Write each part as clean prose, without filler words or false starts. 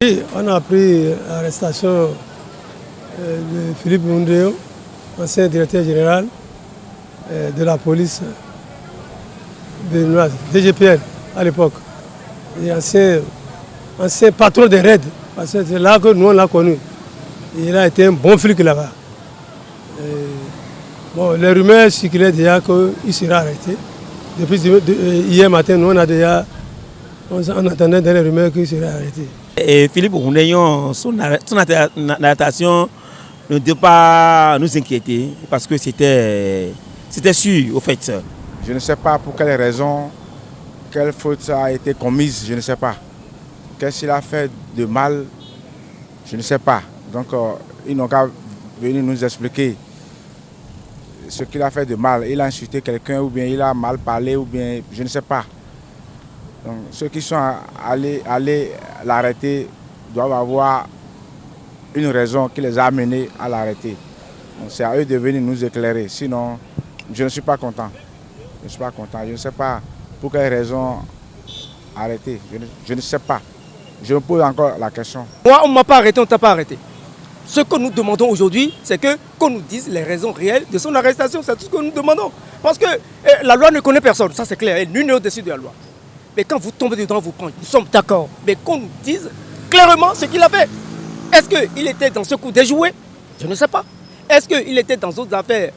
Oui, on a pris l'arrestation de Philippe Moundéo, ancien directeur général de la police béninoise, DGPN à l'époque, et ancien patron des raids, parce que c'est là que nous on l'a connu. Il a été un bon flic là-bas. Bon, les rumeurs circulaient déjà qu'il sera arrêté. Depuis hier matin, nous on attendait dans les rumeurs qu'il serait arrêté. Et Philippe Moundéo, son arrestation ne doit pas nous inquiéter parce que c'était sûr au fait. Je ne sais pas pour quelle raison, quelle faute a été commise, je ne sais pas. Qu'est-ce qu'il a fait de mal, je ne sais pas. Donc ils n'ont qu'à venir nous expliquer ce qu'il a fait de mal. Il a insulté quelqu'un ou bien il a mal parlé ou bien je ne sais pas. Donc, ceux qui sont allés l'arrêter doivent avoir une raison qui les a amenés à l'arrêter. C'est à eux de venir nous éclairer. Sinon, je ne suis pas content. Je ne suis pas content. Je ne sais pas pour quelle raison arrêter. Je ne sais pas. Je me pose encore la question. Moi, on ne m'a pas arrêté, on ne t'a pas arrêté. Ce que nous demandons aujourd'hui, c'est qu'on nous dise les raisons réelles de son arrestation. C'est tout ce que nous demandons. Parce que la loi ne connaît personne, ça c'est clair. Et nul n'est au-dessus de la loi. Mais quand vous tombez dedans, vous prenez. Nous sommes d'accord. Mais qu'on nous dise clairement ce qu'il a fait. Est-ce qu'il était dans ce coup des jouets? Je ne sais pas. Est-ce qu'il était dans d'autres affaires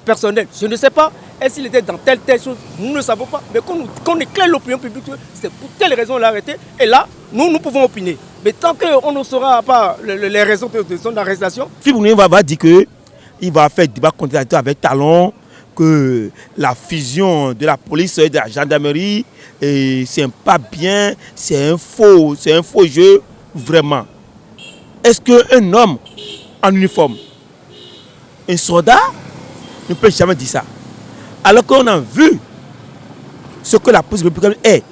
personnelles? Je ne sais pas. Est-ce qu'il était dans telle chose? Nous ne savons pas. Mais qu'on éclaire l'opinion publique, c'est pour telle raison on l'a arrêté. Et là, nous pouvons opiner. Mais tant qu'on ne saura pas les raisons de son arrestation. Philippe Moundéo va dire qu'il va faire débat contradictoire avec Talon, que la fusion de la police et de la gendarmerie, c'est pas bien, c'est un faux jeu, vraiment. Est-ce qu'un homme en uniforme, un soldat, ne peut jamais dire ça? Alors qu'on a vu ce que la police républicaine est.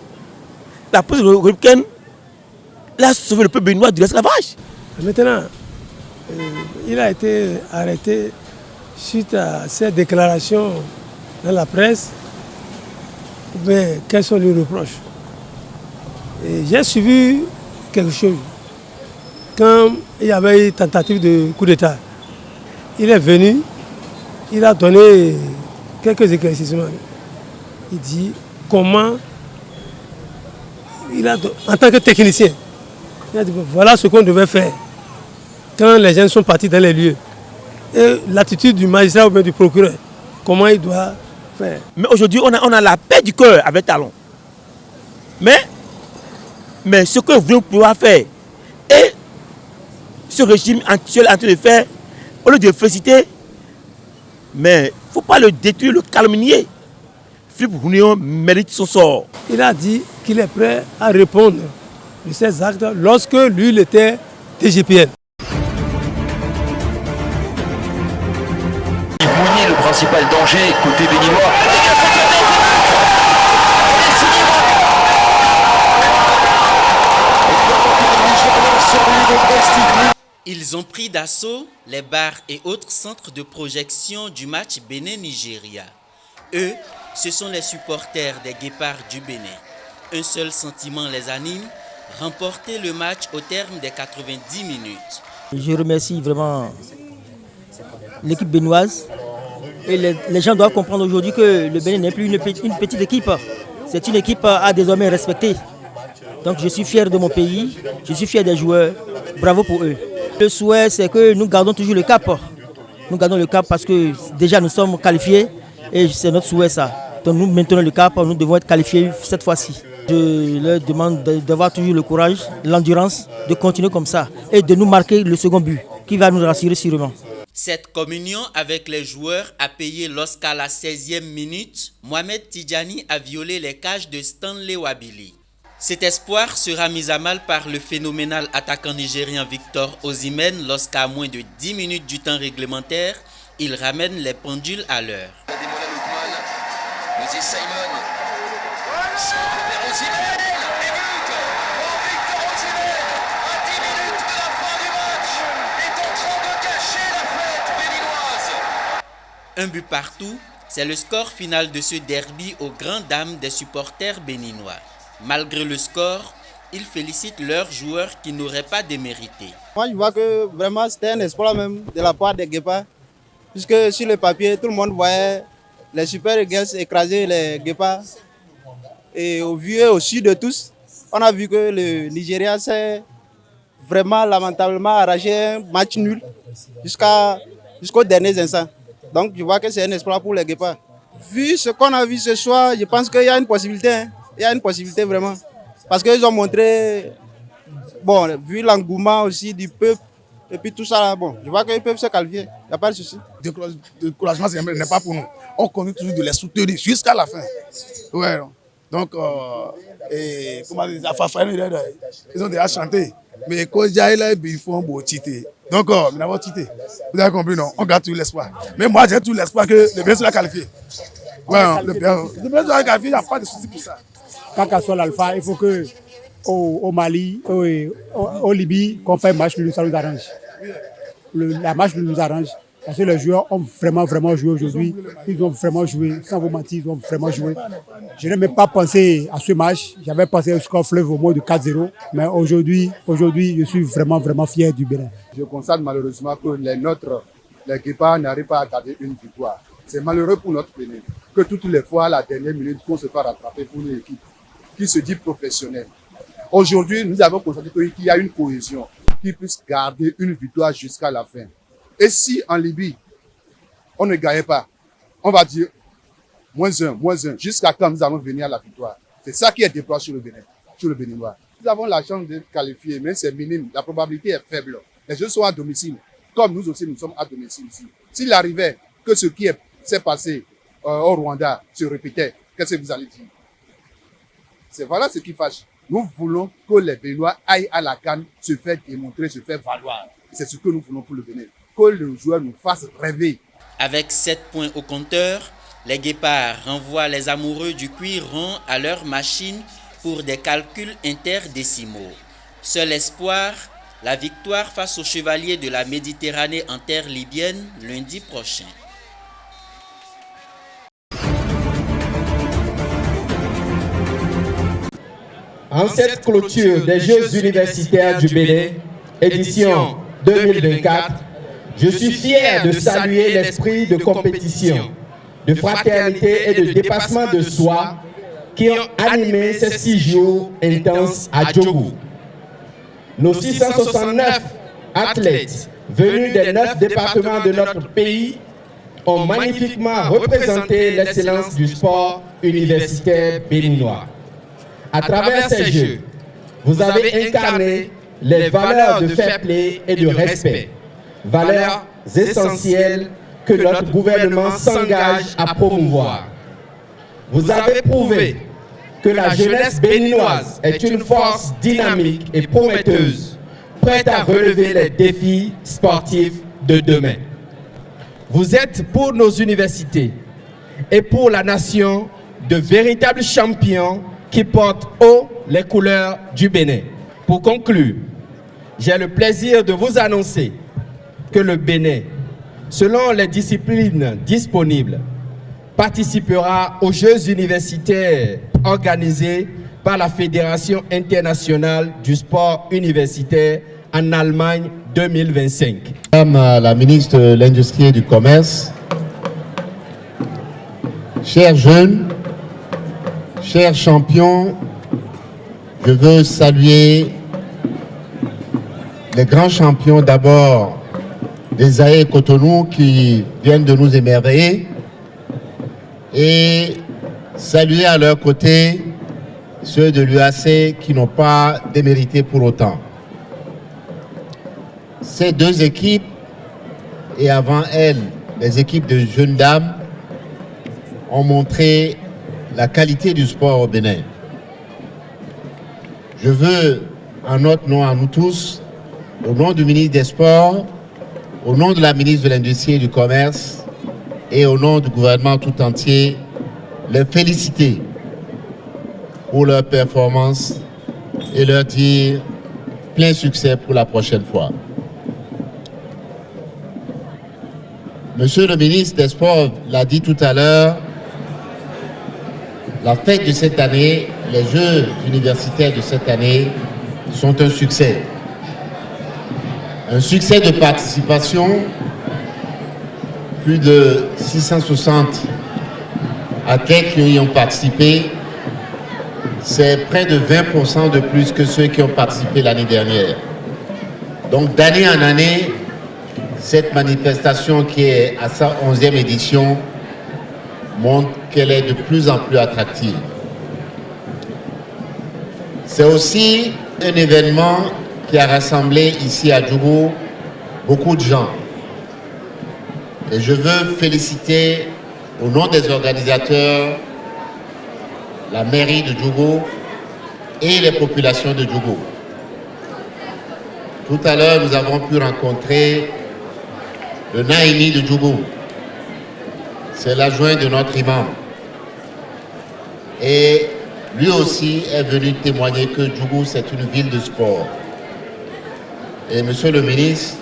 La police républicaine a sauvé le peuple béninois de l'esclavage. Maintenant, il a été arrêté suite à ces déclarations dans la presse. Mais quels sont les reproches? J'ai suivi quelque chose. Quand il y avait une tentative de coup d'État, il est venu, il a donné quelques éclaircissements. Il dit comment, en tant que technicien, il a dit voilà ce qu'on devait faire quand les gens sont partis dans les lieux. Et l'attitude du magistrat ou bien du procureur, comment il doit faire. Mais aujourd'hui, on a la paix du cœur avec Talon. Mais ce que vous pouvez faire, et ce régime actuel est en train de faire, au lieu de le féliciter, mais il ne faut pas le détruire, le calomnier. Philippe Moundéo mérite son sort. Il a dit qu'il est prêt à répondre de ses actes lorsque lui, il était DGPN. Le principal danger côté béninois. Ils ont pris d'assaut les bars et autres centres de projection du match Bénin-Nigeria. Eux, ce sont les supporters des Guépards du Bénin. Un seul sentiment les anime, remporter le match au terme des 90 minutes. Je remercie vraiment l'équipe béninoise. Et les gens doivent comprendre aujourd'hui que le Bénin n'est plus une petite équipe. C'est une équipe à désormais respecter. Donc je suis fier de mon pays, je suis fier des joueurs. Bravo pour eux. Le souhait, c'est que nous gardons toujours le cap. Nous gardons le cap parce que déjà nous sommes qualifiés et c'est notre souhait ça. Donc nous maintenons le cap, nous devons être qualifiés cette fois-ci. Je leur demande d'avoir toujours le courage, l'endurance, de continuer comme ça et de nous marquer le second but qui va nous rassurer sûrement. Cette communion avec les joueurs a payé lorsqu'à la 16e minute, Mohamed Tidjani a violé les cages de Stanley Wabili. Cet espoir sera mis à mal par le phénoménal attaquant nigérien Victor Osimhen lorsqu'à moins de 10 minutes du temps réglementaire, il ramène les pendules à l'heure. Un but partout, c'est le score final de ce derby aux grandes dames des supporters béninois. Malgré le score, ils félicitent leurs joueurs qui n'auraient pas démérité. Moi, je vois que vraiment c'était un espoir même de la part des Guépards. Puisque sur le papier, tout le monde voyait les Super Eagles écraser les Guépards. Et au vu et au su de tous, on a vu que le Nigeria s'est vraiment lamentablement arraché un match nul jusqu'aux derniers instants. Donc je vois que c'est un espoir pour les Guépards. Vu ce qu'on a vu ce soir, je pense qu'il y a une possibilité. Hein. Il y a une possibilité vraiment. Parce qu'ils ont montré, bon, vu l'engouement aussi du peuple, et puis tout ça, là, bon, je vois qu'ils peuvent se qualifier. Il n'y a pas de souci. Le découragement n'est pas pour nous. On continue toujours de les soutenir jusqu'à la fin. Ouais, donc, comment dire, ils ont déjà chanté. Mais quand ils font un beau titre. Donc, nous avons titré. Vous avez compris, non? On garde tout l'espoir. Mais moi, j'ai tout l'espoir que le bien sera qualifié. Ouais, le bien sera qualifié, il n'y a pas de souci pour ça. Quand qu'à soit l'Alpha, il faut que au Mali, au Libye, qu'on fasse un match, ça nous arrange. La match nous arrange. Parce que les joueurs ont vraiment joué aujourd'hui. Ils ont vraiment joué, sans vous mentir, ils ont vraiment joué. Je n'ai même pas pensé à ce match. J'avais pensé au score fleuve au moins de 4-0. Mais aujourd'hui, je suis vraiment fier du Bénin. Je constate malheureusement que les Guépards n'arrivent pas à garder une victoire. C'est malheureux pour notre Bénin que toutes les fois, à la dernière minute, qu'on se fait rattraper pour une équipe qui se dit professionnelle. Aujourd'hui, nous avons constaté qu'il y a une cohésion qui puisse garder une victoire jusqu'à la fin. Et si en Libye, on ne gagnait pas, on va dire -1, jusqu'à quand nous allons venir à la victoire. C'est ça qui est déployé sur le Bénin, sur le Béninois. Nous avons la chance de qualifier, mais c'est minime, la probabilité est faible. Les jeux sont à domicile, comme nous aussi nous sommes à domicile ici. S'il arrivait que ce qui s'est passé au Rwanda se répétait, qu'est-ce que vous allez dire? Voilà ce qui fâche. Nous voulons que les Béninois aillent à la CAN, se faire démontrer, se faire valoir. C'est ce que nous voulons pour le Bénin. Que le joueur nous fasse rêver. Avec 7 points au compteur, les Guépards renvoient les amoureux du cuir rond à leur machine pour des calculs interdécimaux. Seul espoir, la victoire face aux chevaliers de la Méditerranée en terre libyenne lundi prochain. En cette clôture des Jeux universitaires du Bénin, édition 2024, je suis fier de saluer l'esprit de compétition, de fraternité et de dépassement de soi qui ont animé ces 6 jours intenses à Djougou. Nos 669 athlètes venus des 9 départements de notre pays ont magnifiquement représenté l'excellence du sport universitaire béninois. À travers ces Jeux, vous avez incarné les valeurs de fair play et de respect, valeurs essentielles que notre gouvernement s'engage à promouvoir. Vous avez prouvé que la jeunesse béninoise est une force dynamique et prometteuse, prête à relever les défis sportifs de demain. Vous êtes pour nos universités et pour la nation de véritables champions qui portent haut les couleurs du Bénin. Pour conclure, j'ai le plaisir de vous annoncer que le Bénin, selon les disciplines disponibles, participera aux Jeux universitaires organisés par la Fédération internationale du sport universitaire en Allemagne 2025. Madame la ministre de l'Industrie et du Commerce, chers jeunes, chers champions, je veux saluer les grands champions d'abord des AE Cotonou qui viennent de nous émerveiller et saluer à leur côté ceux de l'UAC qui n'ont pas démérité pour autant. Ces 2 équipes et avant elles, les équipes de jeunes dames ont montré la qualité du sport au Bénin. Je veux, en notre nom à nous tous, au nom du ministre des Sports, au nom de la ministre de l'Industrie et du Commerce et au nom du gouvernement tout entier, les féliciter pour leur performance et leur dire plein succès pour la prochaine fois. Monsieur le ministre des Sports l'a dit tout à l'heure, la fête de cette année les Jeux universitaires de cette année sont un succès. Un succès de participation, plus de 660 athlètes qui y ont participé, c'est près de 20% de plus que ceux qui ont participé l'année dernière. Donc d'année en année, cette manifestation qui est à sa 11e édition montre qu'elle est de plus en plus attractive. C'est aussi un événement qui a rassemblé ici à Djougou beaucoup de gens. Et je veux féliciter au nom des organisateurs la mairie de Djougou et les populations de Djougou. Tout à l'heure, nous avons pu rencontrer le Naïmi de Djougou. C'est l'adjoint de notre imam. Et lui aussi est venu témoigner que Djougou, c'est une ville de sport. Et monsieur le ministre,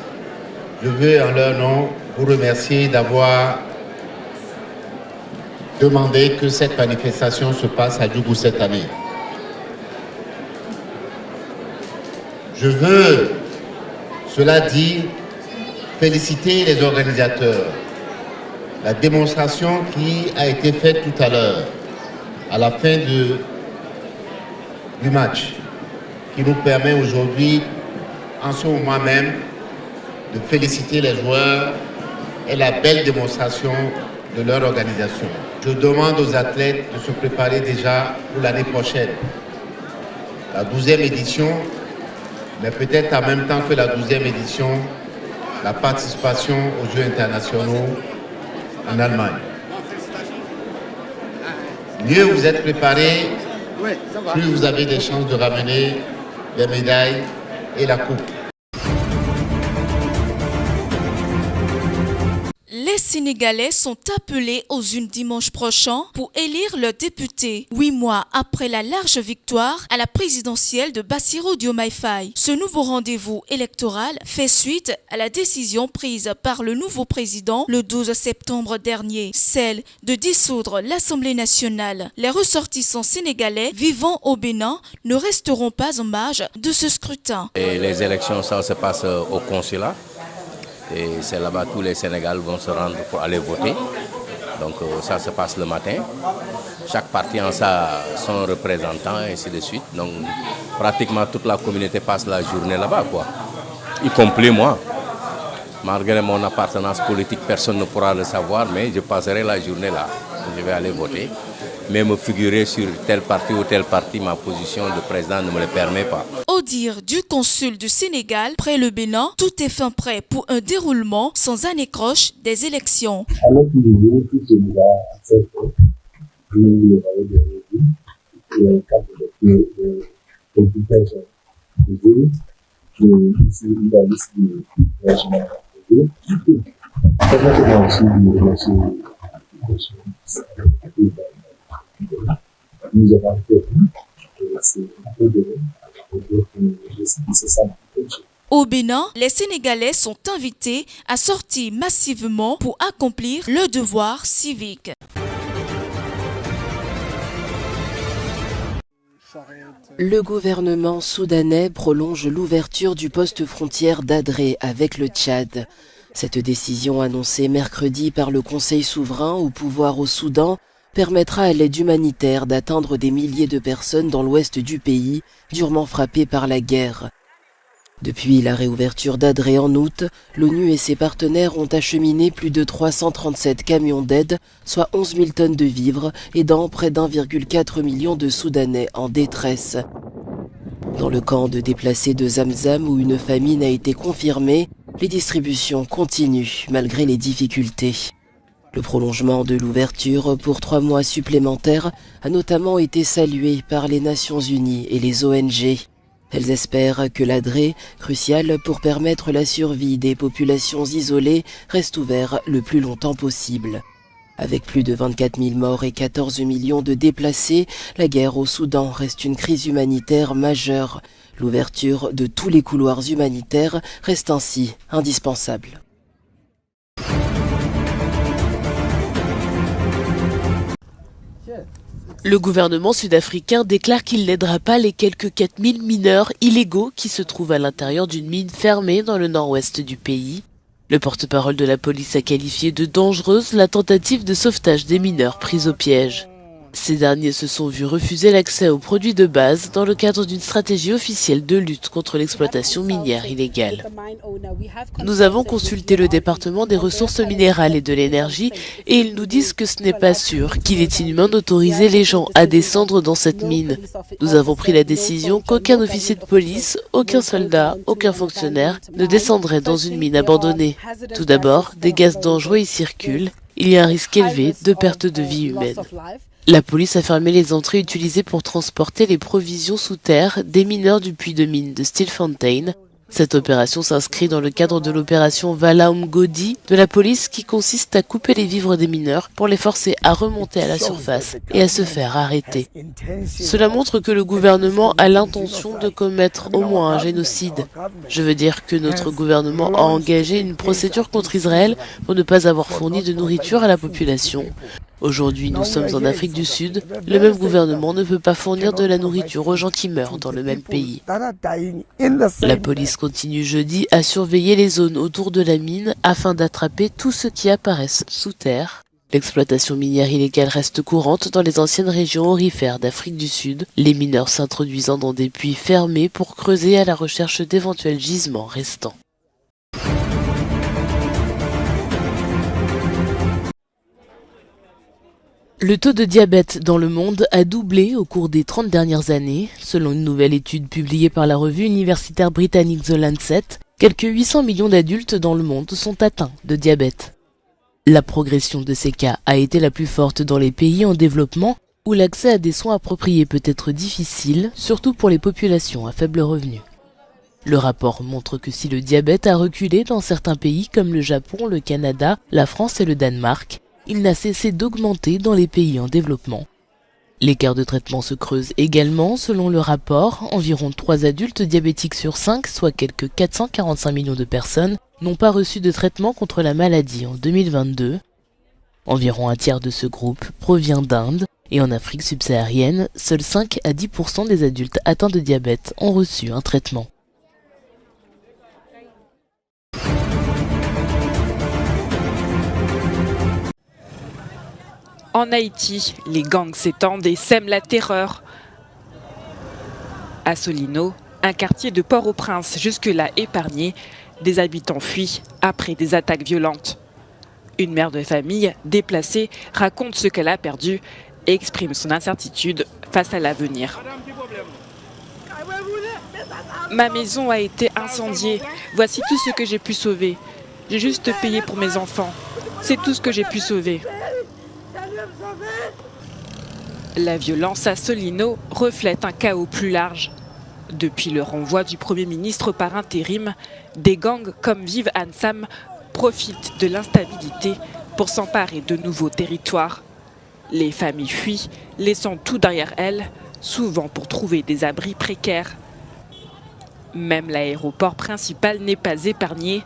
je veux en leur nom vous remercier d'avoir demandé que cette manifestation se passe à Djougou cette année. Je veux, cela dit, féliciter les organisateurs. La démonstration qui a été faite tout à l'heure, à la fin du match, qui nous permet aujourd'hui, en ce moment même, de féliciter les joueurs et la belle démonstration de leur organisation. Je demande aux athlètes de se préparer déjà pour l'année prochaine. La 12e édition, mais peut-être en même temps que la 12e édition, la participation aux Jeux internationaux en Allemagne. Mieux vous êtes préparés, plus vous avez des chances de ramener les médailles et la coupe. Les Sénégalais sont appelés aux urnes dimanche prochain pour élire leurs députés, 8 mois après la large victoire à la présidentielle de Bassirou Diomaye Faye. Ce nouveau rendez-vous électoral fait suite à la décision prise par le nouveau président le 12 septembre dernier, celle de dissoudre l'Assemblée nationale. Les ressortissants sénégalais vivant au Bénin ne resteront pas en marge de ce scrutin. Et les élections, ça se passe au consulat. Et c'est là-bas tous les Sénégalais vont se rendre pour aller voter. Donc ça se passe le matin. Chaque parti en son représentant, et ainsi de suite. Donc pratiquement toute la communauté passe la journée là-bas, quoi. Y compris moi. Malgré mon appartenance politique, personne ne pourra le savoir, mais je passerai la journée là. Je vais aller voter. Mais me figurer sur tel parti ou tel parti, ma position de président ne me le permet pas. Au dire du consul du Sénégal, près le Bénin, tout est fin prêt pour un déroulement sans anécroche des élections. Alors que nous tout Sénégal accepte le valeur de revue et le cadre de complications de vie, ici, il y a ici le régiment de vie. C'est vraiment aussi le consul. Nous avons fait c'est un peu de Au Bénin, les Sénégalais sont invités à sortir massivement pour accomplir leur devoir civique. Le gouvernement soudanais prolonge l'ouverture du poste frontière d'Adré avec le Tchad. Cette décision annoncée mercredi par le Conseil souverain au pouvoir au Soudan permettra à l'aide humanitaire d'atteindre des milliers de personnes dans l'ouest du pays, durement frappé par la guerre. Depuis la réouverture d'Adré en août, l'ONU et ses partenaires ont acheminé plus de 337 camions d'aide, soit 11 000 tonnes de vivres, aidant près d'1,4 million de Soudanais en détresse. Dans le camp de déplacés de Zamzam où une famine a été confirmée, les distributions continuent malgré les difficultés. Le prolongement de l'ouverture pour 3 mois supplémentaires a notamment été salué par les Nations Unies et les ONG. Elles espèrent que l'Adré, crucial pour permettre la survie des populations isolées, reste ouvert le plus longtemps possible. Avec plus de 24 000 morts et 14 millions de déplacés, la guerre au Soudan reste une crise humanitaire majeure. L'ouverture de tous les couloirs humanitaires reste ainsi indispensable. Le gouvernement sud-africain déclare qu'il n'aidera pas les quelques 4000 mineurs illégaux qui se trouvent à l'intérieur d'une mine fermée dans le nord-ouest du pays. Le porte-parole de la police a qualifié de dangereuse la tentative de sauvetage des mineurs pris au piège. Ces derniers se sont vus refuser l'accès aux produits de base dans le cadre d'une stratégie officielle de lutte contre l'exploitation minière illégale. Nous avons consulté le département des ressources minérales et de l'énergie et ils nous disent que ce n'est pas sûr, qu'il est inhumain d'autoriser les gens à descendre dans cette mine. Nous avons pris la décision qu'aucun officier de police, aucun soldat, aucun fonctionnaire ne descendrait dans une mine abandonnée. Tout d'abord, des gaz dangereux y circulent. Il y a un risque élevé de perte de vie humaine. La police a fermé les entrées utilisées pour transporter les provisions sous terre des mineurs du puits de mine de Stilfontein. Cette opération s'inscrit dans le cadre de l'opération Vala Umgodi de la police qui consiste à couper les vivres des mineurs pour les forcer à remonter à la surface et à se faire arrêter. Cela montre que le gouvernement a l'intention de commettre au moins un génocide. Je veux dire que notre gouvernement a engagé une procédure contre Israël pour ne pas avoir fourni de nourriture à la population. Aujourd'hui, nous sommes en Afrique du Sud. Le même gouvernement ne peut pas fournir de la nourriture aux gens qui meurent dans le même pays. La police continue jeudi à surveiller les zones autour de la mine afin d'attraper tous ceux qui apparaissent sous terre. L'exploitation minière illégale reste courante dans les anciennes régions aurifères d'Afrique du Sud, les mineurs s'introduisant dans des puits fermés pour creuser à la recherche d'éventuels gisements restants. Le taux de diabète dans le monde a doublé au cours des 30 dernières années. Selon une nouvelle étude publiée par la revue universitaire britannique The Lancet, quelques 800 millions d'adultes dans le monde sont atteints de diabète. La progression de ces cas a été la plus forte dans les pays en développement, où l'accès à des soins appropriés peut être difficile, surtout pour les populations à faible revenu. Le rapport montre que si le diabète a reculé dans certains pays comme le Japon, le Canada, la France et le Danemark, il n'a cessé d'augmenter dans les pays en développement. L'écart de traitement se creuse également selon le rapport. Environ 3 adultes diabétiques sur 5, soit quelques 445 millions de personnes, n'ont pas reçu de traitement contre la maladie en 2022. Environ un tiers de ce groupe provient d'Inde et en Afrique subsaharienne, seuls 5 à 10% des adultes atteints de diabète ont reçu un traitement. En Haïti, les gangs s'étendent et sèment la terreur. À Solino, un quartier de Port-au-Prince jusque-là épargné, des habitants fuient après des attaques violentes. Une mère de famille déplacée raconte ce qu'elle a perdu et exprime son incertitude face à l'avenir. Ma maison a été incendiée. Voici tout ce que j'ai pu sauver. J'ai juste payé pour mes enfants. C'est tout ce que j'ai pu sauver. La violence à Solino reflète un chaos plus large. Depuis le renvoi du Premier ministre par intérim, des gangs comme Vive Ansam profitent de l'instabilité pour s'emparer de nouveaux territoires. Les familles fuient, laissant tout derrière elles, souvent pour trouver des abris précaires. Même l'aéroport principal n'est pas épargné.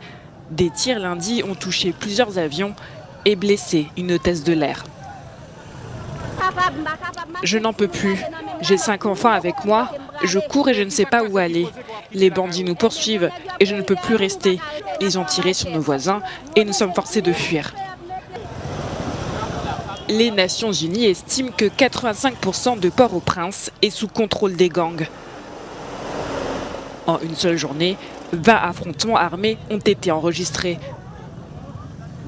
Des tirs lundi ont touché plusieurs avions et blessé une hôtesse de l'air. Je n'en peux plus. J'ai 5 enfants avec moi. Je cours et je ne sais pas où aller. Les bandits nous poursuivent et je ne peux plus rester. Ils ont tiré sur nos voisins et nous sommes forcés de fuir. Les Nations Unies estiment que 85% de Port-au-Prince est sous contrôle des gangs. En une seule journée, 20 affrontements armés ont été enregistrés.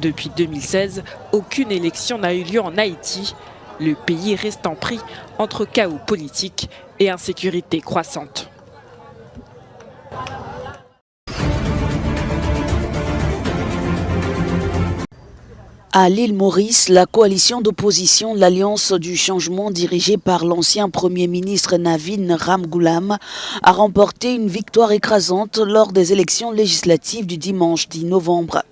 Depuis 2016, aucune élection n'a eu lieu en Haïti. Le pays restant pris entre chaos politique et insécurité croissante. À l'île Maurice, la coalition d'opposition, l'Alliance du changement dirigée par l'ancien Premier ministre Navin Ramgoolam, a remporté une victoire écrasante lors des élections législatives du dimanche 10 novembre.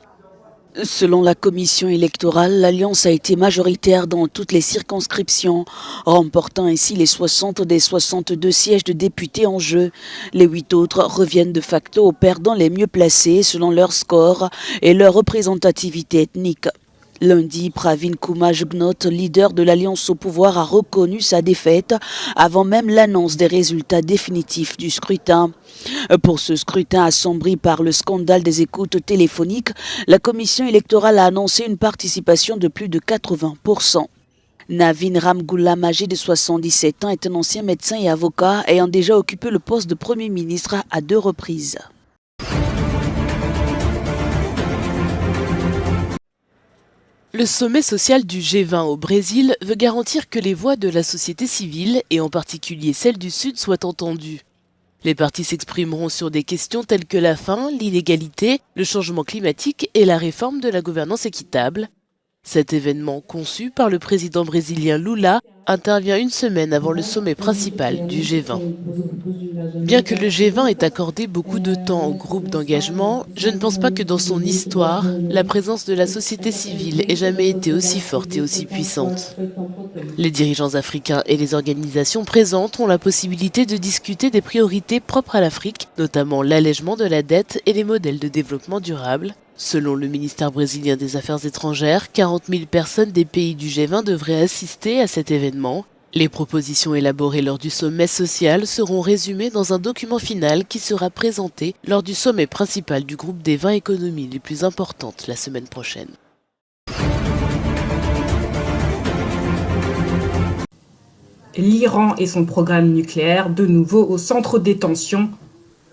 Selon la commission électorale, l'Alliance a été majoritaire dans toutes les circonscriptions, remportant ainsi les 60 des 62 sièges de députés en jeu. Les 8 autres reviennent de facto aux perdants les mieux placés selon leur score et leur représentativité ethnique. Lundi, Pravin Kumar Jugnauth, leader de l'Alliance au pouvoir, a reconnu sa défaite avant même l'annonce des résultats définitifs du scrutin. Pour ce scrutin assombri par le scandale des écoutes téléphoniques, la commission électorale a annoncé une participation de plus de 80%. Navin Ramgoolam, âgé de 77 ans, est un ancien médecin et avocat ayant déjà occupé le poste de Premier ministre à 2 reprises. Le sommet social du G20 au Brésil veut garantir que les voix de la société civile, et en particulier celle du Sud, soient entendues. Les partis s'exprimeront sur des questions telles que la faim, l'inégalité, le changement climatique et la réforme de la gouvernance équitable. Cet événement, conçu par le président brésilien Lula, intervient une semaine avant le sommet principal du G20. Bien que le G20 ait accordé beaucoup de temps au groupe d'engagement, je ne pense pas que dans son histoire, la présence de la société civile ait jamais été aussi forte et aussi puissante. Les dirigeants africains et les organisations présentes ont la possibilité de discuter des priorités propres à l'Afrique, notamment l'allègement de la dette et les modèles de développement durable. Selon le ministère brésilien des Affaires étrangères, 40 000 personnes des pays du G20 devraient assister à cet événement. Les propositions élaborées lors du sommet social seront résumées dans un document final qui sera présenté lors du sommet principal du groupe des 20 économies les plus importantes la semaine prochaine. L'Iran et son programme nucléaire de nouveau au centre des tensions.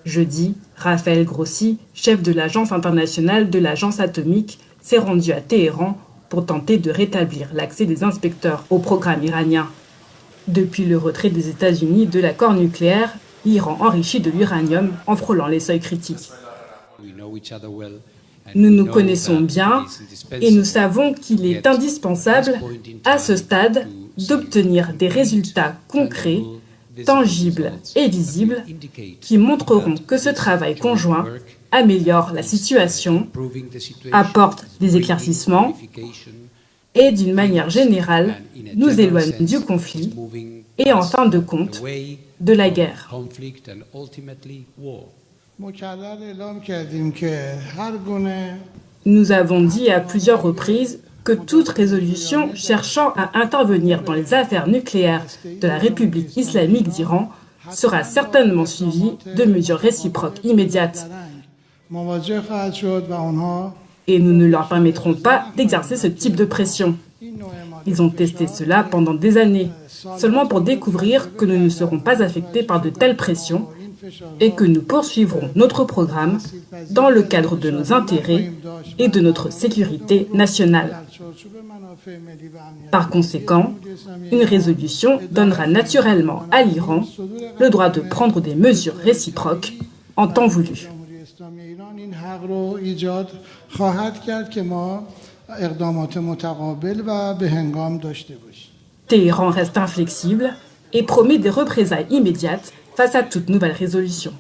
Jeudi, Raphaël Grossi, chef de l'Agence internationale de l'Agence atomique, s'est rendu à Téhéran pour tenter de rétablir l'accès des inspecteurs au programme iranien. Depuis le retrait des États-Unis de l'accord nucléaire, l'Iran enrichit de l'uranium en frôlant les seuils critiques. Nous nous connaissons bien et nous savons qu'il est indispensable, à ce stade, d'obtenir des résultats concrets, tangibles et visibles qui montreront que ce travail conjoint améliore la situation, apporte des éclaircissements et, d'une manière générale, nous éloigne du conflit et, en fin de compte, de la guerre. Nous avons dit à plusieurs reprises que toute résolution cherchant à intervenir dans les affaires nucléaires de la République islamique d'Iran sera certainement suivie de mesures réciproques immédiates. Et nous ne leur permettrons pas d'exercer ce type de pression. Ils ont testé cela pendant des années, seulement pour découvrir que nous ne serons pas affectés par de telles pressions et que nous poursuivrons notre programme dans le cadre de nos intérêts et de notre sécurité nationale. Par conséquent, une résolution donnera naturellement à l'Iran le droit de prendre des mesures réciproques en temps voulu. Téhéran reste inflexible et promet des représailles immédiates face à toute nouvelle résolution.